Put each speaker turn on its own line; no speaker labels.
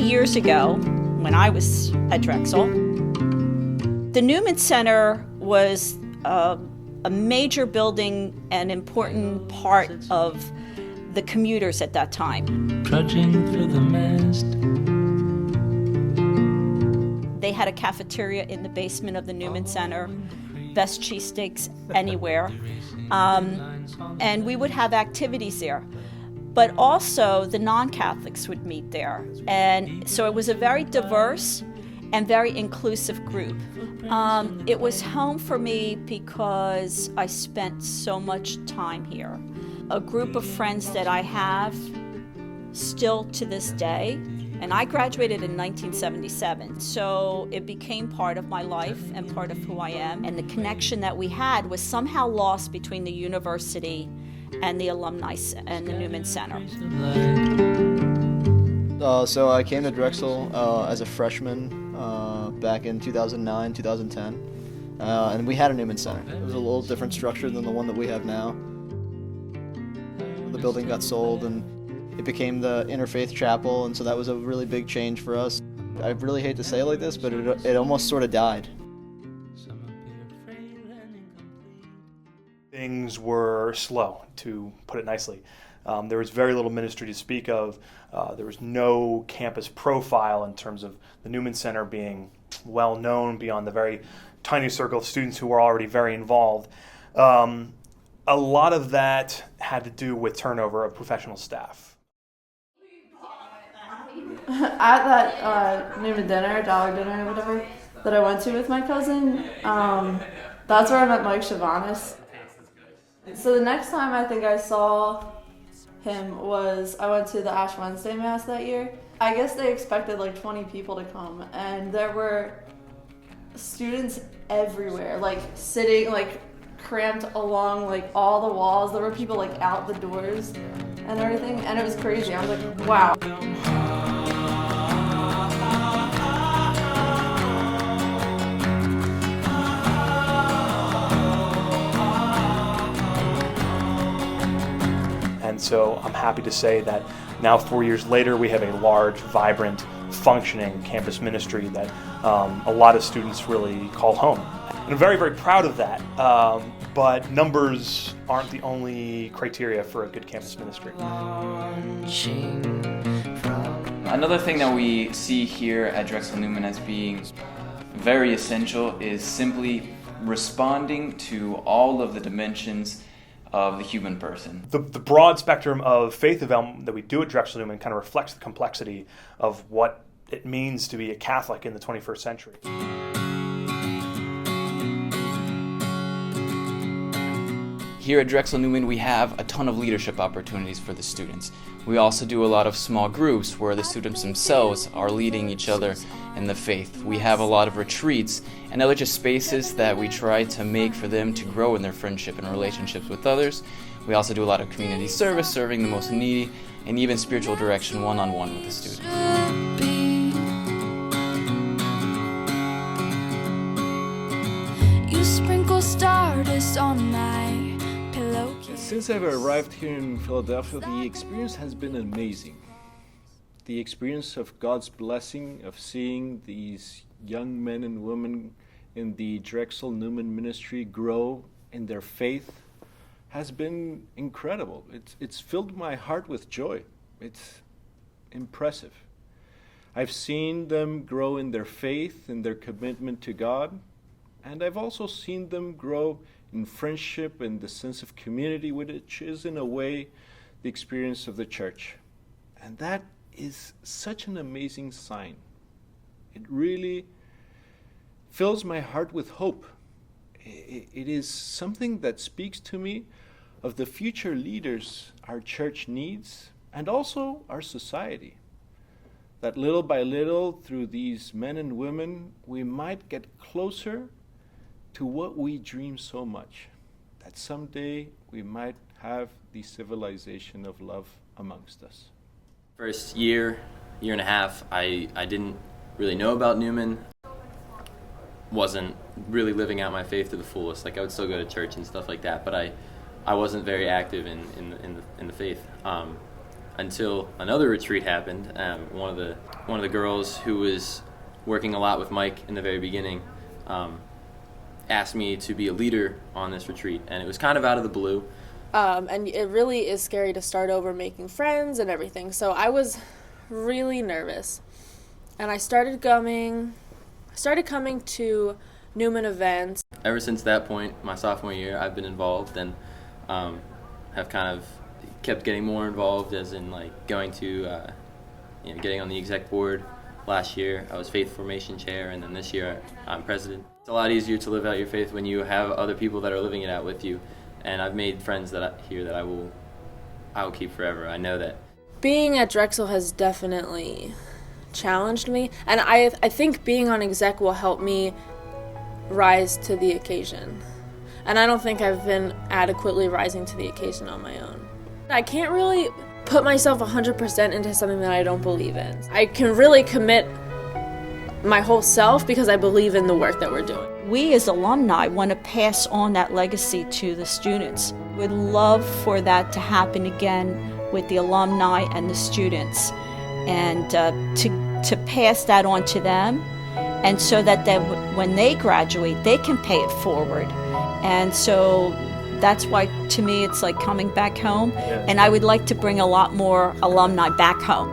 years ago, when I was at Drexel, the Newman Center was a major building and important part of the commuters at that time.
Trudging through the mist.
They had a cafeteria in the basement of the Newman Center, best cheesesteaks anywhere, and we would have activities there. But also the non-Catholics would meet there, and so it was a very diverse and very inclusive group. It was home for me because I spent so much time here. A group of friends that I have still to this day, and I graduated in 1977, so it became part of my life and part of who I am, and the connection that we had was somehow lost between the university and the alumni and the Newman Center.
So I came to Drexel as a freshman back in 2009, 2010, and we had a Newman Center. It was a little different structure than the one that we have now. The building got sold and it became the Interfaith Chapel, and so that was a really big change for us. I really hate to say it like this, but it almost sort of died.
Things were slow, to put it nicely. There was very little ministry to speak of. There was no campus profile in terms of the Newman Center being well known beyond the very tiny circle of students who were already very involved. A lot of that had to do with turnover of professional staff.
At that Newman dinner, dollar dinner, whatever, that I went to with my cousin, that's where I met Mike Chavanis. So the next time I think I saw him was I went to the Ash Wednesday Mass that year. I guess they expected like 20 people to come, and there were students everywhere, like sitting like cramped along like all the walls. There were people like out the doors and everything, and it was crazy. I was like, wow.
And so I'm happy to say that now 4 years later we have a large, vibrant, functioning campus ministry that a lot of students really call home. And I'm very, very proud of that, but numbers aren't the only criteria for a good campus ministry.
Another thing that we see here at Drexel Newman as being very essential is simply responding to all of the dimensions of the human person.
The broad spectrum of faith development that we do at Drexel Newman kind of reflects the complexity of what it means to be a Catholic in the 21st century.
Here at Drexel Newman, we have a ton of leadership opportunities for the students. We also do a lot of small groups where the students themselves are leading each other in the faith. We have a lot of retreats and other just spaces that we try to make for them to grow in their friendship and relationships with others. We also do a lot of community service, serving the most needy, and even spiritual direction one-on-one with the students.
You sprinkle stardust on my pillowcase.
Since I've arrived here in Philadelphia, the experience has been amazing. The experience of God's blessing of seeing these young men and women in the Drexel Newman ministry grow in their faith has been incredible. It's filled my heart with joy. It's impressive. I've seen them grow in their faith, in their commitment to God, and I've also seen them grow in friendship and the sense of community, which is in a way the experience of the church. And that is such an amazing sign. It really fills my heart with hope. It is something that speaks to me of the future leaders our church needs and also our society. That little by little, through these men and women, we might get closer to what we dream so much, that someday we might have the civilization of love amongst us.
First year and a half, I didn't really know about Newman. Wasn't really living out my faith to the fullest. Like, I would still go to church and stuff like that, but I wasn't very active in the faith. until another retreat happened. One of the girls who was working a lot with Mike in the very beginning asked me to be a leader on this retreat, and it was kind of out of the blue.
And it really is scary to start over making friends and everything. So I was really nervous, and I started coming to Newman events.
Ever since that point, my sophomore year, I've been involved and have kind of kept getting more involved, as in like going to, getting on the exec board. Last year, I was faith formation chair, and then this year, I'm president. It's a lot easier to live out your faith when you have other people that are living it out with you, and I've made friends that I will keep forever. I know that.
Being at Drexel has definitely challenged me, and I think being on exec will help me rise to the occasion. And I don't think I've been adequately rising to the occasion on my own. I can't really put myself 100% into something that I don't believe in. I can really commit my whole self because I believe in the work that we're doing.
We as alumni want to pass on that legacy to the students. We'd love for that to happen again with the alumni and the students, and to pass that on to them, and so that when they graduate, they can pay it forward. And so that's why, to me, it's like coming back home, and I would like to bring a lot more alumni back home.